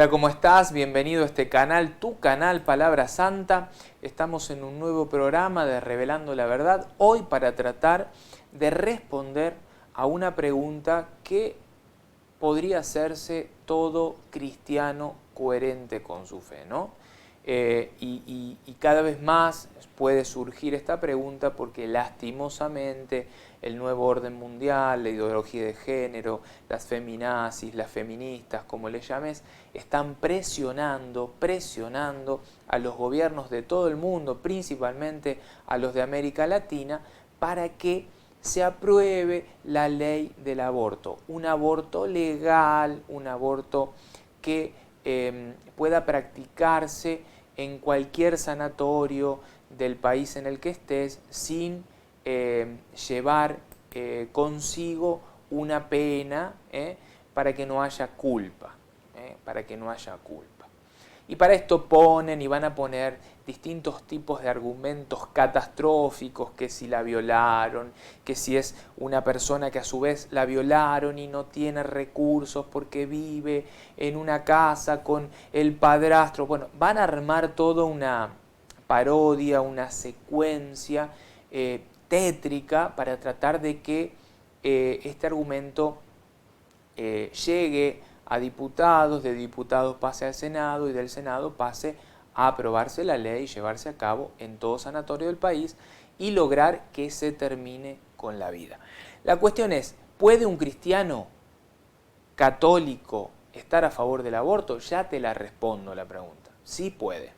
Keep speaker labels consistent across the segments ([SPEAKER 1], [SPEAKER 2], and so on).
[SPEAKER 1] Hola, ¿cómo estás? Bienvenido a este canal, tu canal Palabra Santa. Estamos en un nuevo programa de Revelando la Verdad, hoy para tratar de responder a una pregunta que podría hacerse todo cristiano coherente con su fe, ¿no? Y cada vez más puede surgir esta pregunta porque lastimosamente el nuevo orden mundial, la ideología de género, las feminazis, las feministas, como le llames, están presionando a los gobiernos de todo el mundo, principalmente a los de América Latina, para que se apruebe la ley del aborto, un aborto legal, un aborto que pueda practicarse en cualquier sanatorio del país en el que estés sin llevar consigo una pena para que no haya culpa, para que no haya culpa. Y para esto ponen y van a poner distintos tipos de argumentos catastróficos, que si la violaron, que si es una persona que a su vez la violaron y no tiene recursos porque vive en una casa con el padrastro. Bueno, van a armar toda una parodia, una secuencia tétrica para tratar de que este argumento llegue a diputados, de diputados pase al Senado y del Senado pase a aprobarse la ley y llevarse a cabo en todo sanatorio del país y lograr que se termine con la vida. La cuestión es, ¿puede un cristiano católico estar a favor del aborto? Ya te la respondo la pregunta. Sí puede,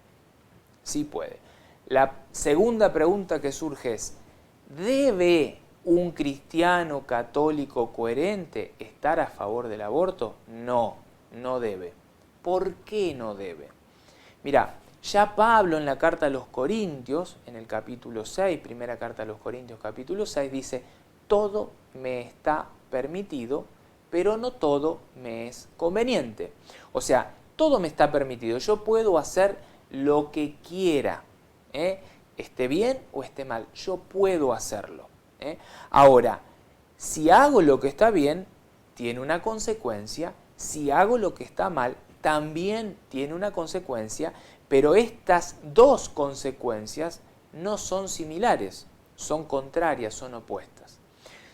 [SPEAKER 1] sí puede. La segunda pregunta que surge es, ¿debe un cristiano católico coherente estar a favor del aborto? No, no debe. ¿Por qué no debe? Mirá, ya Pablo en la carta a los Corintios, en el capítulo 6, primera carta a los Corintios capítulo 6, dice, todo me está permitido, pero no todo me es conveniente. O sea, todo me está permitido, yo puedo hacer lo que quiera, esté bien o esté mal, yo puedo hacerlo. Ahora, si hago lo que está bien, tiene una consecuencia, si hago lo que está mal, también tiene una consecuencia, pero estas dos consecuencias no son similares, son contrarias, son opuestas.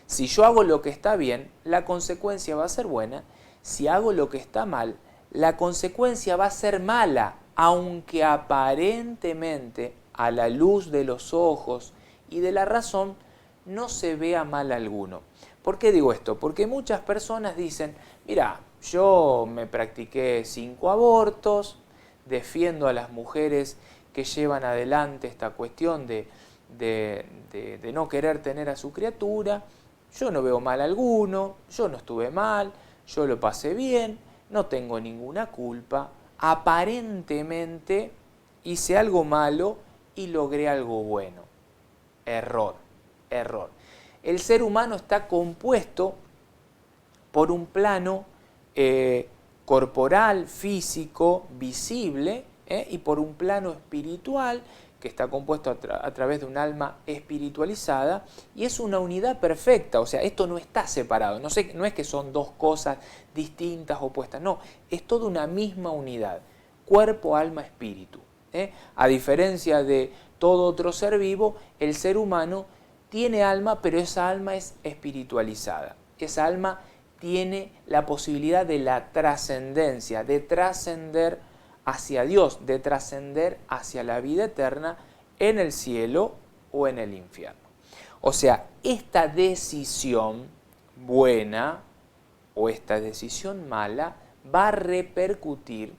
[SPEAKER 1] Si yo hago lo que está bien, la consecuencia va a ser buena, si hago lo que está mal, la consecuencia va a ser mala, aunque aparentemente a la luz de los ojos y de la razón no se vea mal alguno. ¿Por qué digo esto? Porque muchas personas dicen, mira, yo me practiqué 5 abortos, defiendo a las mujeres que llevan adelante esta cuestión de no querer tener a su criatura, yo no veo mal alguno, yo no estuve mal, yo lo pasé bien, no tengo ninguna culpa, aparentemente hice algo malo y logré algo bueno. Error. Error. El ser humano está compuesto por un plano corporal, físico, visible, y por un plano espiritual que está compuesto a través de un alma espiritualizada y es una unidad perfecta, o sea, esto no está separado, no es que son dos cosas distintas, opuestas, no, es toda una misma unidad, cuerpo, alma, espíritu. A diferencia de todo otro ser vivo, el ser humano tiene alma, pero esa alma es espiritualizada. Esa alma tiene la posibilidad de la trascendencia, de trascender hacia Dios, de trascender hacia la vida eterna en el cielo o en el infierno. O sea, esta decisión buena o esta decisión mala va a repercutir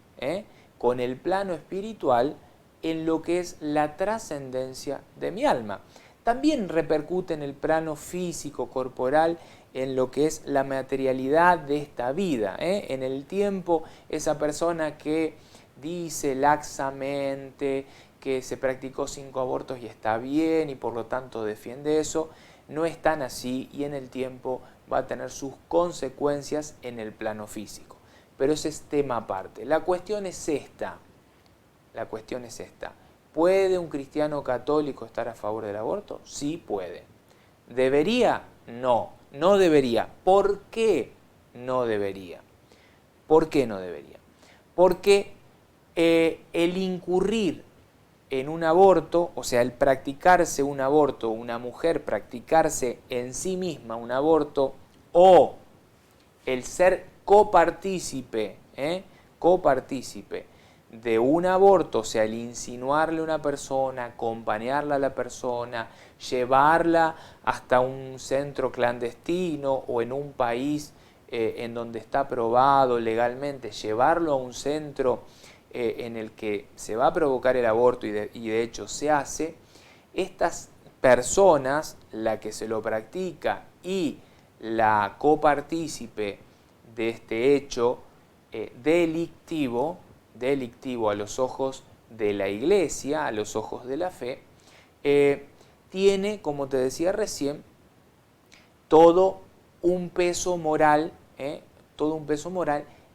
[SPEAKER 1] con el plano espiritual en lo que es la trascendencia de mi alma. También repercute en el plano físico, corporal, en lo que es la materialidad de esta vida. En el tiempo, esa persona que dice laxamente que se practicó 5 abortos y está bien y por lo tanto defiende eso, no es tan así y en el tiempo va a tener sus consecuencias en el plano físico. Pero ese es tema aparte. La cuestión es esta. ¿Puede un cristiano católico estar a favor del aborto? Sí puede. ¿Debería? No, no debería. ¿Por qué no debería? ¿Por qué no debería? porque el incurrir en un aborto, o sea, el practicarse un aborto, una mujer practicarse en sí misma un aborto, o el ser copartícipe, copartícipe de un aborto, o sea, el insinuarle a una persona, acompañarla a la persona, llevarla hasta un centro clandestino o en un país en donde está aprobado legalmente, llevarlo a un centro en el que se va a provocar el aborto y de hecho se hace, estas personas, la que se lo practica y la copartícipe de este hecho delictivo a los ojos de la Iglesia, a los ojos de la fe, tiene, como te decía recién, todo un peso moral,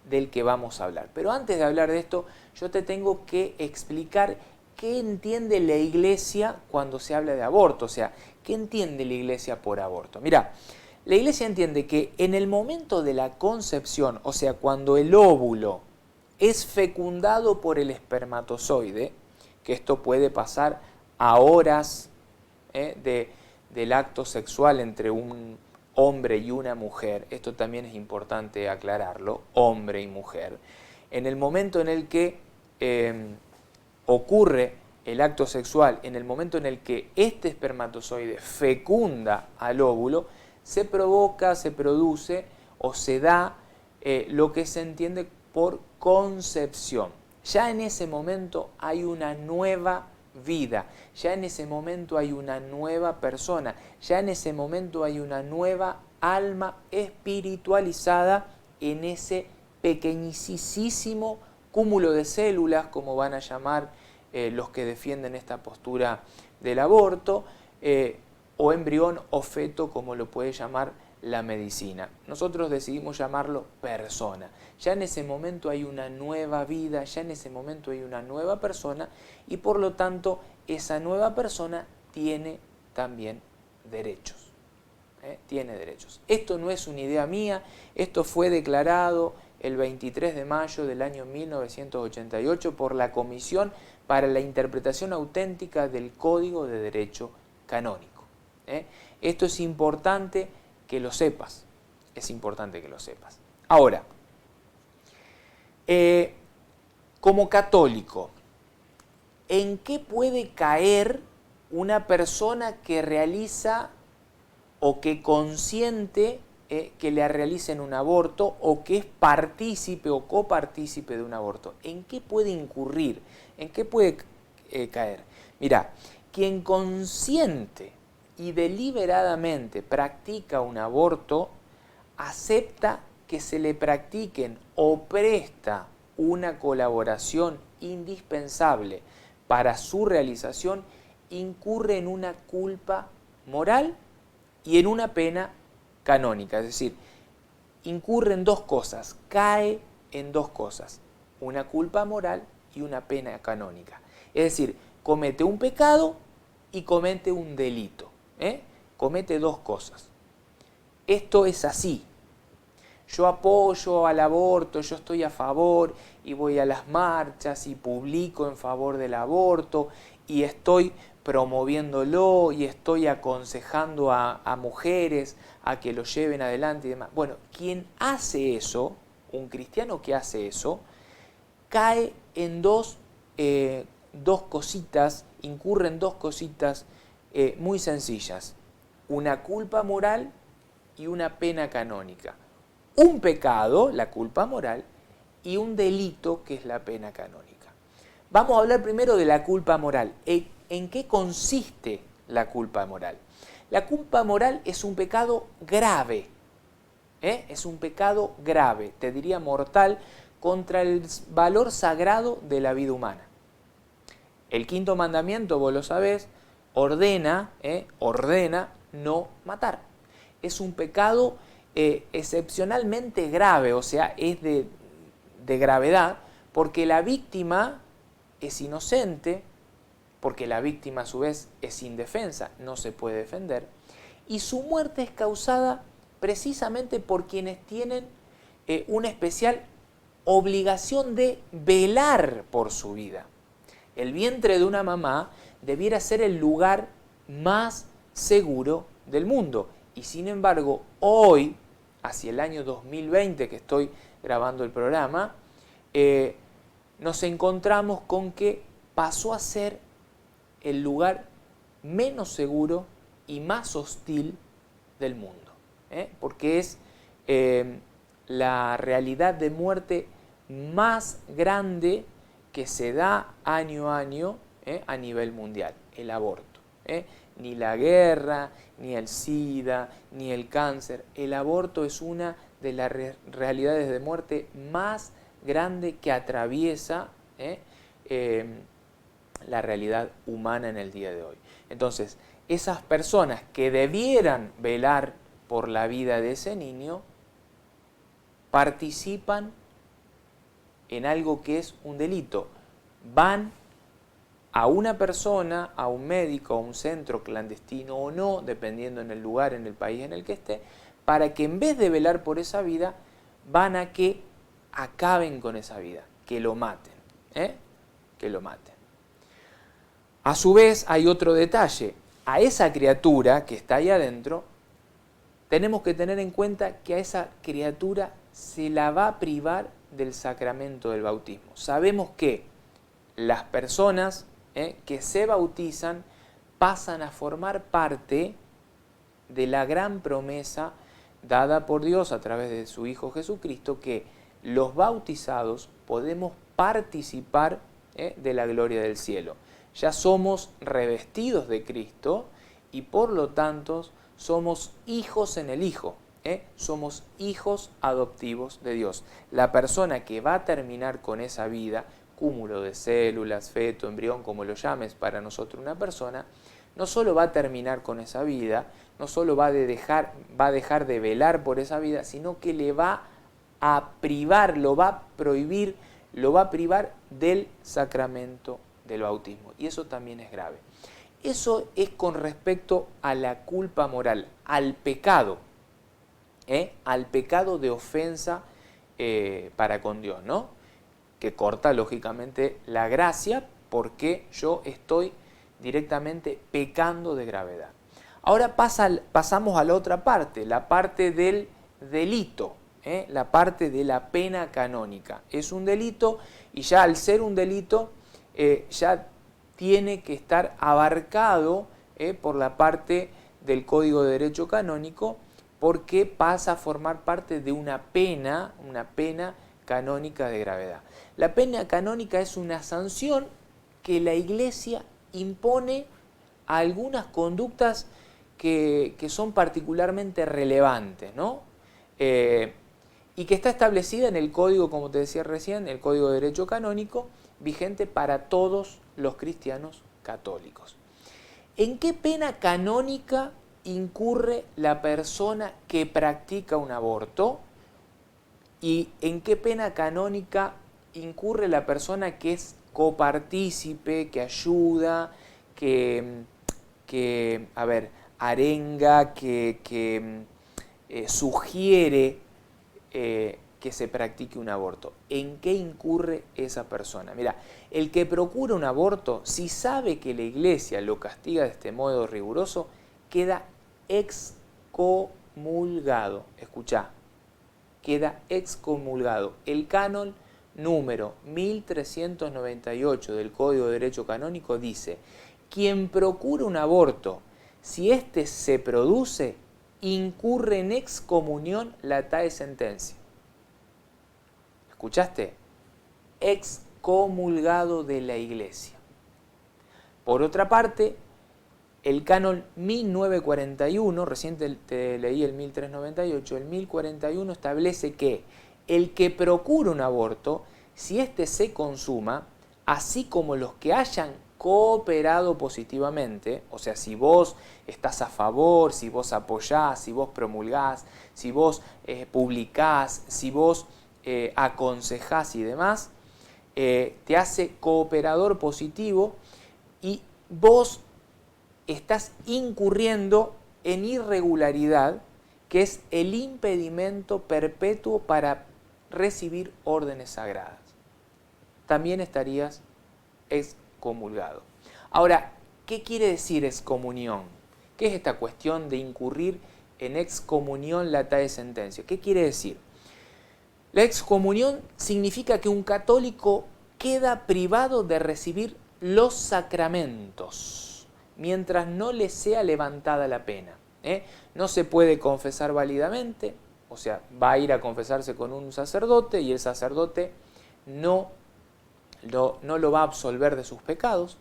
[SPEAKER 1] del que vamos a hablar. Pero antes de hablar de esto, yo te tengo que explicar qué entiende la Iglesia cuando se habla de aborto, o sea, qué entiende la Iglesia por aborto. Mirá, la Iglesia entiende que en el momento de la concepción, o sea, cuando el óvulo es fecundado por el espermatozoide, que esto puede pasar a horas del acto sexual entre un hombre y una mujer, esto también es importante aclararlo, hombre y mujer, en el momento en el que ocurre el acto sexual, en el momento en el que este espermatozoide fecunda al óvulo, se provoca, se produce o se da lo que se entiende por concepción. Ya en ese momento hay una nueva vida, ya en ese momento hay una nueva persona, ya en ese momento hay una nueva alma espiritualizada en ese pequeñísimo cúmulo de células, como van a llamar los que defienden esta postura del aborto, o embrión o feto, como lo puede llamar la medicina. Nosotros decidimos llamarlo persona. Ya en ese momento hay una nueva vida, ya en ese momento hay una nueva persona y por lo tanto esa nueva persona tiene también derechos. Tiene derechos. Esto no es una idea mía, esto fue declarado el 23 de mayo del año 1988 por la Comisión para la Interpretación Auténtica del Código de Derecho Canónico. Esto es importante que lo sepas, es importante que lo sepas. Ahora, como católico, ¿en qué puede caer una persona que realiza o que consiente que le realicen un aborto o que es partícipe o copartícipe de un aborto? ¿En qué puede incurrir? ¿En qué puede caer? Mirá, quien consiente y deliberadamente practica un aborto, acepta que se le practiquen o presta una colaboración indispensable para su realización, incurre en una culpa moral y en una pena canónica. Es decir, incurre en dos cosas, cae en dos cosas, una culpa moral y una pena canónica. Es decir, comete un pecado y comete un delito. Comete dos cosas. Esto es así. Yo apoyo al aborto, yo estoy a favor y voy a las marchas y publico en favor del aborto y estoy promoviéndolo y estoy aconsejando a mujeres a que lo lleven adelante y demás. Bueno, quien hace eso, un cristiano que hace eso, cae en dos cositas, incurre en dos cositas muy sencillas, una culpa moral y una pena canónica. Un pecado, la culpa moral, y un delito, que es la pena canónica. Vamos a hablar primero de la culpa moral. ¿En qué consiste la culpa moral? La culpa moral es un pecado grave, es un pecado grave, te diría mortal, contra el valor sagrado de la vida humana. El quinto mandamiento, vos lo sabés, ordena no matar. Es un pecado excepcionalmente grave, o sea, es de gravedad, porque la víctima es inocente, porque la víctima a su vez es indefensa, no se puede defender, y su muerte es causada precisamente por quienes tienen una especial obligación de velar por su vida. El vientre de una mamá debiera ser el lugar más seguro del mundo. Y sin embargo, hoy, hacia el año 2020 que estoy grabando el programa, nos encontramos con que pasó a ser el lugar menos seguro y más hostil del mundo, porque es la realidad de muerte más grande que se da año a año a nivel mundial, el aborto. Ni la guerra, ni el SIDA, ni el cáncer. El aborto es una de las realidades de muerte más grande que atraviesa la realidad humana en el día de hoy. Entonces, esas personas que debieran velar por la vida de ese niño participan en algo que es un delito. Van a una persona, a un médico, a un centro clandestino o no, dependiendo en el lugar, en el país en el que esté, para que en vez de velar por esa vida, van a que acaben con esa vida, que lo maten, que lo maten. A su vez hay otro detalle, a esa criatura que está ahí adentro, tenemos que tener en cuenta que a esa criatura se la va a privar del sacramento del bautismo. Sabemos que las personas que se bautizan pasan a formar parte de la gran promesa dada por Dios a través de su Hijo Jesucristo, que los bautizados podemos participar de la gloria del cielo. Ya somos revestidos de Cristo y por lo tanto somos hijos en el Hijo, somos hijos adoptivos de Dios. La persona que va a terminar con esa vida, cúmulo de células, feto, embrión, como lo llames para nosotros una persona, no solo va a terminar con esa vida, no solo va a dejar de velar por esa vida, sino que le va a privar, lo va a prohibir, lo va a privar del sacramento del bautismo. Y eso también es grave. Eso es con respecto a la culpa moral, al pecado de ofensa para con Dios, ¿no? Que corta lógicamente la gracia porque yo estoy directamente pecando de gravedad. Ahora pasamos a la otra parte, la parte del delito, la parte de la pena canónica. Es un delito y ya al ser un delito ya tiene que estar abarcado por la parte del Código de Derecho Canónico porque pasa a formar parte de una pena canónica de gravedad. La pena canónica es una sanción que la Iglesia impone a algunas conductas que son particularmente relevantes, ¿no? Y que está establecida en el Código, como te decía recién, el Código de Derecho Canónico, vigente para todos los cristianos católicos. ¿En qué pena canónica incurre la persona que practica un aborto? ¿Y en qué pena canónica incurre la persona que es copartícipe, que ayuda, que arenga, que sugiere que se practique un aborto? ¿En qué incurre esa persona? Mira, el que procura un aborto, si sabe que la Iglesia lo castiga de este modo riguroso, queda excomulgado. Escuchá, queda excomulgado. El canon número 1398 del Código de Derecho Canónico dice: quien procura un aborto, si éste se produce, incurre en excomunión la tae sentencia. ¿Escuchaste? Excomulgado de la Iglesia. Por otra parte, el canon 1941, recién te leí el 1398, el 1041 establece que el que procura un aborto, si éste se consuma, así como los que hayan cooperado positivamente, o sea, si vos estás a favor, si vos apoyás, si vos promulgás, si vos publicás, si vos aconsejás y demás, te hace cooperador positivo y vos estás incurriendo en irregularidad, que es el impedimento perpetuo para recibir órdenes sagradas. También estarías excomulgado. Ahora, ¿qué quiere decir excomunión? ¿Qué es esta cuestión de incurrir en excomunión latae sententia? ¿Qué quiere decir? La excomunión significa que un católico queda privado de recibir los sacramentos mientras no le sea levantada la pena. No se puede confesar válidamente, o sea, va a ir a confesarse con un sacerdote y el sacerdote no lo va a absolver de sus pecados,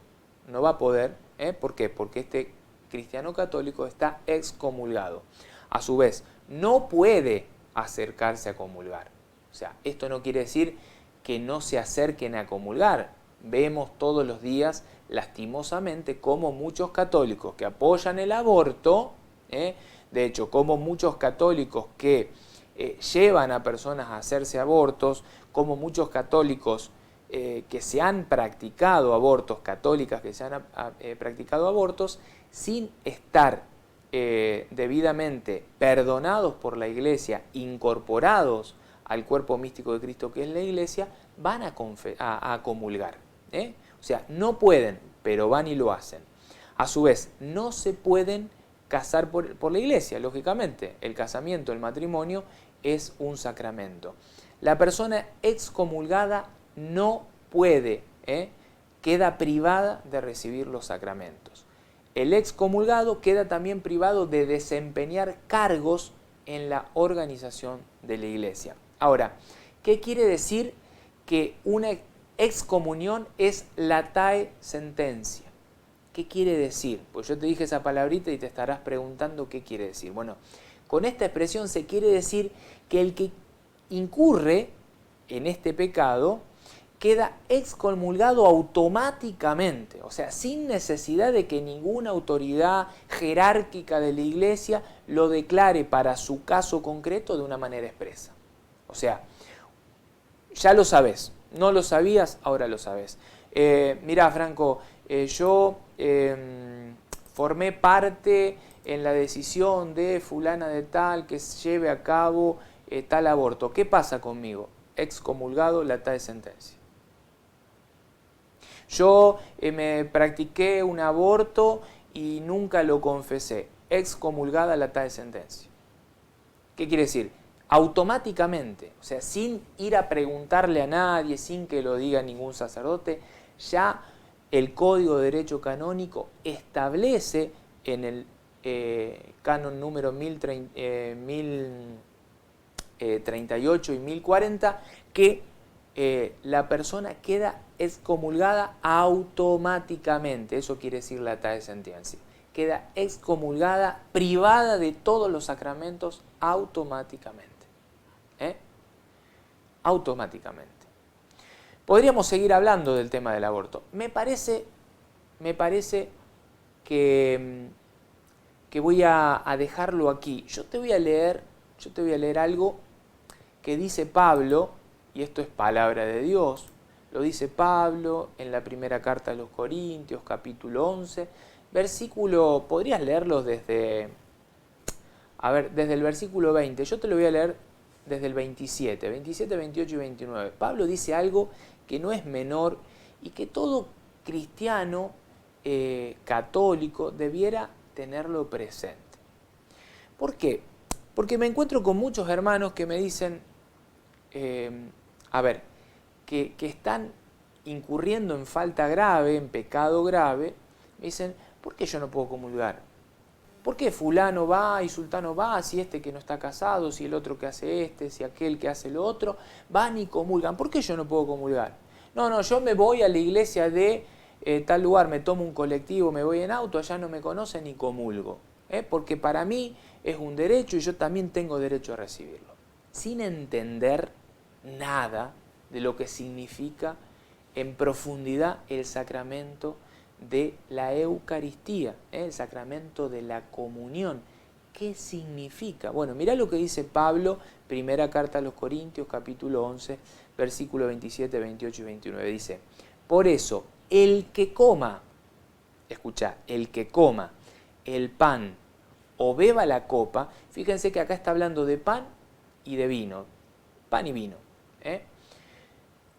[SPEAKER 1] no va a poder. ¿Por qué? Porque este cristiano católico está excomulgado. A su vez, no puede acercarse a comulgar. O sea, esto no quiere decir que no se acerquen a comulgar. Vemos todos los días, lastimosamente, cómo muchos católicos que apoyan el aborto, de hecho, como muchos católicos que llevan a personas a hacerse abortos, como muchos católicos que se han practicado abortos, católicas que se han practicado abortos, sin estar debidamente perdonados por la Iglesia, incorporados al cuerpo místico de Cristo que es la Iglesia, van a comulgar. O sea, no pueden, pero van y lo hacen. A su vez, no se pueden casar por la Iglesia, lógicamente. El casamiento, el matrimonio, es un sacramento. La persona excomulgada no puede, queda privada de recibir los sacramentos. El excomulgado queda también privado de desempeñar cargos en la organización de la Iglesia. Ahora, ¿qué quiere decir que una excomunión es latae sententia? ¿Qué quiere decir? Pues yo te dije esa palabrita y te estarás preguntando qué quiere decir. Bueno, con esta expresión se quiere decir que el que incurre en este pecado queda excomulgado automáticamente, o sea, sin necesidad de que ninguna autoridad jerárquica de la Iglesia lo declare para su caso concreto de una manera expresa. O sea, ya lo sabes, no lo sabías, ahora lo sabes. Mirá, Franco, yo formé parte en la decisión de fulana de tal que lleve a cabo tal aborto. ¿Qué pasa conmigo? Excomulgado, latae sententia. Yo me practiqué un aborto y nunca lo confesé. Excomulgada latae sententia. ¿Qué quiere decir? Automáticamente, o sea, sin ir a preguntarle a nadie, sin que lo diga ningún sacerdote, ya el Código de Derecho Canónico establece en el canon número 1038 y 1040 que la persona queda excomulgada automáticamente. Eso quiere decir latae sententia. Queda excomulgada, privada de todos los sacramentos automáticamente. Automáticamente. Podríamos seguir hablando del tema del aborto. Me parece que voy a dejarlo aquí. Yo te voy a leer algo que dice Pablo, y esto es palabra de Dios. Lo dice Pablo en la primera carta a los Corintios, capítulo 11, versículo, podrías leerlo desde el versículo 20, yo te lo voy a leer desde el 27, 28 y 29. Pablo dice algo que no es menor y que todo cristiano católico debiera tenerlo presente. ¿Por qué? Porque me encuentro con muchos hermanos que me dicen, que están incurriendo en falta grave, en pecado grave, me dicen, ¿por qué yo no puedo comulgar? ¿Por qué fulano va y sultano va, si este que no está casado, si el otro que hace este, si aquel que hace lo otro, van y comulgan? ¿Por qué yo no puedo comulgar? No, yo me voy a la iglesia de tal lugar, me tomo un colectivo, me voy en auto, allá no me conocen y comulgo. Porque para mí es un derecho y yo también tengo derecho a recibirlo. Sin entender nada de lo que significa en profundidad el sacramento de la Eucaristía, el sacramento de la comunión. ¿Qué significa? Bueno, mirá lo que dice Pablo, primera carta a los Corintios, capítulo 11, versículo 27, 28 y 29. Dice, por eso, el que coma, escuchá, el que coma el pan o beba la copa, fíjense que acá está hablando de pan y de vino, pan y vino. ¿eh?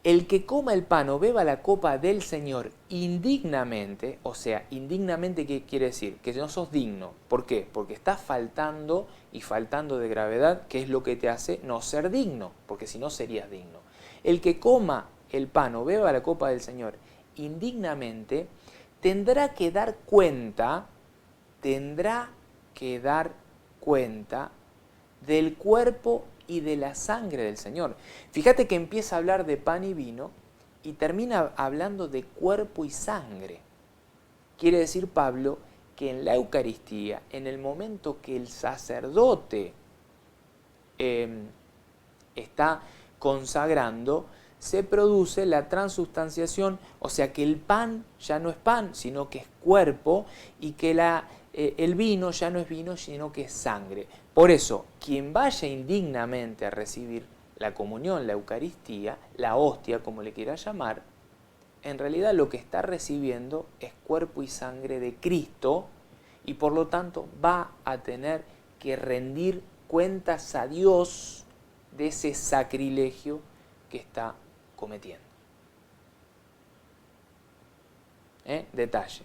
[SPEAKER 1] El que coma el pan o beba la copa del Señor indignamente, o sea, indignamente, ¿qué quiere decir? Que no sos digno. ¿Por qué? Porque estás faltando y faltando de gravedad, que es lo que te hace no ser digno, porque si no serías digno. El que coma el pan o beba la copa del Señor indignamente, tendrá que dar cuenta del cuerpo y de la sangre del Señor. Fíjate que empieza a hablar de pan y vino y termina hablando de cuerpo y sangre. Quiere decir Pablo que en la Eucaristía, en el momento que el sacerdote está consagrando, se produce la transustanciación, o sea que el pan ya no es pan, sino que es cuerpo, y que el vino ya no es vino, sino que es sangre. Por eso, quien vaya indignamente a recibir la comunión, la Eucaristía, la hostia, como le quiera llamar, en realidad lo que está recibiendo es cuerpo y sangre de Cristo, y por lo tanto va a tener que rendir cuentas a Dios de ese sacrilegio que está cometiendo. Detalle.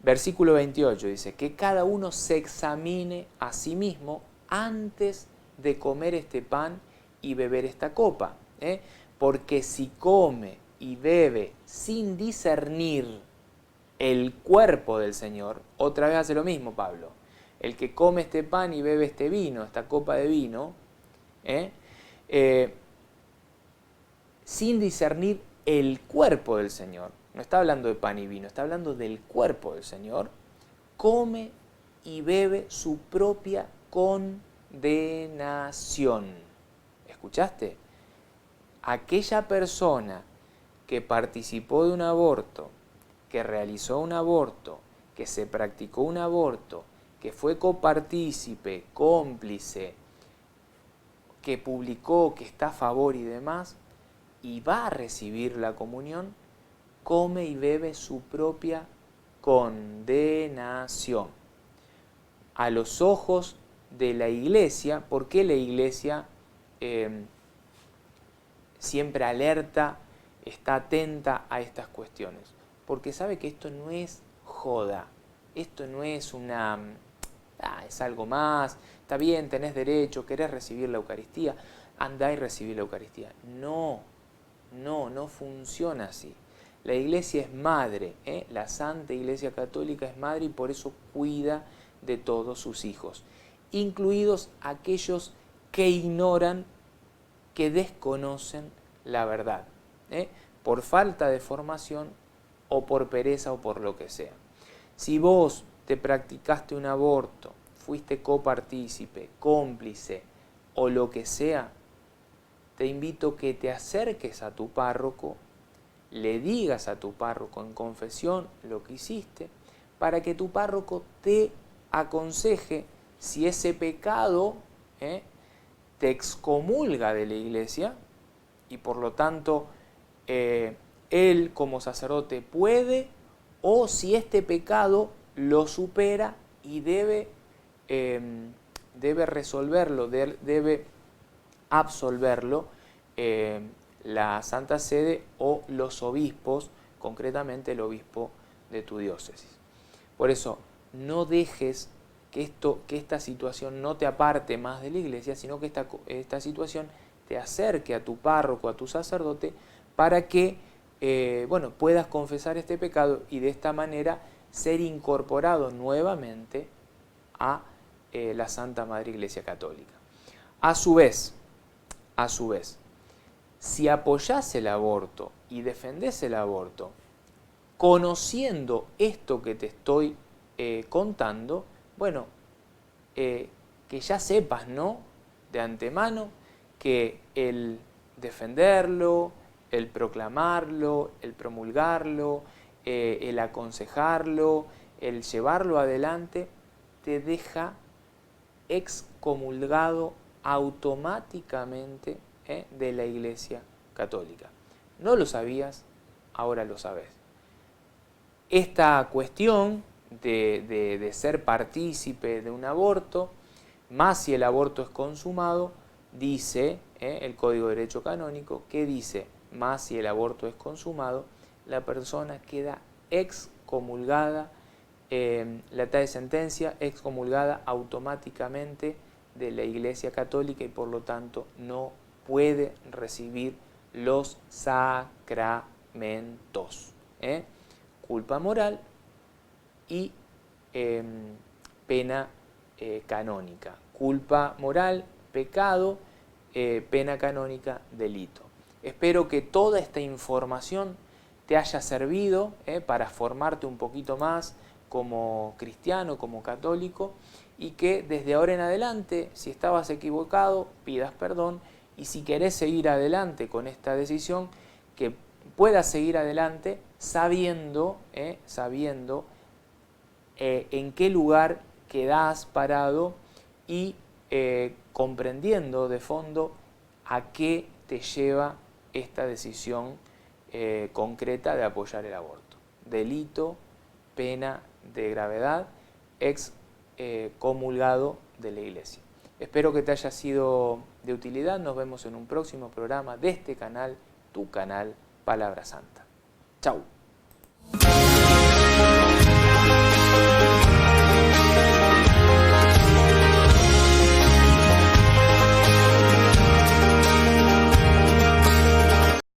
[SPEAKER 1] Versículo 28 dice, que cada uno se examine a sí mismo antes de comer este pan y beber esta copa. Porque si come y bebe sin discernir el cuerpo del Señor, otra vez hace lo mismo Pablo. El que come este pan y bebe este vino, esta copa de vino, sin discernir el cuerpo del Señor, no está hablando de pan y vino, está hablando del cuerpo del Señor, come y bebe su propia condenación. ¿Escuchaste? Aquella persona que participó de un aborto, que realizó un aborto, que se practicó un aborto, que fue copartícipe, cómplice, que publicó, que está a favor y demás, y va a recibir la comunión, come y bebe su propia condenación. A los ojos de la Iglesia, ¿por qué la Iglesia siempre alerta, está atenta a estas cuestiones? Porque sabe que esto no es joda, esto no es es algo más, está bien, tenés derecho, querés recibir la Eucaristía, andá y recibí la Eucaristía. No funciona así. La Iglesia es madre, la Santa Iglesia Católica es madre y por eso cuida de todos sus hijos, incluidos aquellos que ignoran, que desconocen la verdad, por falta de formación o por pereza o por lo que sea. Si vos te practicaste un aborto, fuiste copartícipe, cómplice o lo que sea, te invito a que te acerques a tu párroco, le digas a tu párroco en confesión lo que hiciste, para que tu párroco te aconseje si ese pecado te excomulga de la Iglesia y por lo tanto él como sacerdote puede, o si este pecado lo supera y debe resolverlo, debe absolverlo la Santa Sede o los obispos, concretamente el obispo de tu diócesis. Por eso, no dejes que esta situación no te aparte más de la Iglesia, sino que esta situación te acerque a tu párroco, a tu sacerdote, para que puedas confesar este pecado y de esta manera ser incorporado nuevamente a la Santa Madre Iglesia Católica. A su vez, si apoyás el aborto y defendés el aborto, conociendo esto que te estoy contando, que ya sepas, ¿no?, de antemano, que el defenderlo, el proclamarlo, el promulgarlo, el aconsejarlo, el llevarlo adelante, te deja excomulgado automáticamente de la Iglesia Católica. ¿No lo sabías? Ahora lo sabes. Esta cuestión de ser partícipe de un aborto, más si el aborto es consumado, dice el Código de Derecho Canónico, que dice, más si el aborto es consumado, la persona queda excomulgada, la tal sentencia excomulgada automáticamente de la Iglesia Católica y por lo tanto no puede recibir los sacramentos. Culpa moral y pena canónica. Culpa moral, pecado, pena canónica, delito. Espero que toda esta información te haya servido para formarte un poquito más como cristiano, como católico, y que desde ahora en adelante, si estabas equivocado, pidas perdón, y si querés seguir adelante con esta decisión, que puedas seguir adelante sabiendo en qué lugar quedás parado y comprendiendo de fondo a qué te lleva esta decisión concreta de apoyar el aborto. Delito, pena de gravedad, excomulgado de la Iglesia. Espero que te haya sido de utilidad. Nos vemos en un próximo programa de este canal, tu canal Palabra Santa. Chau.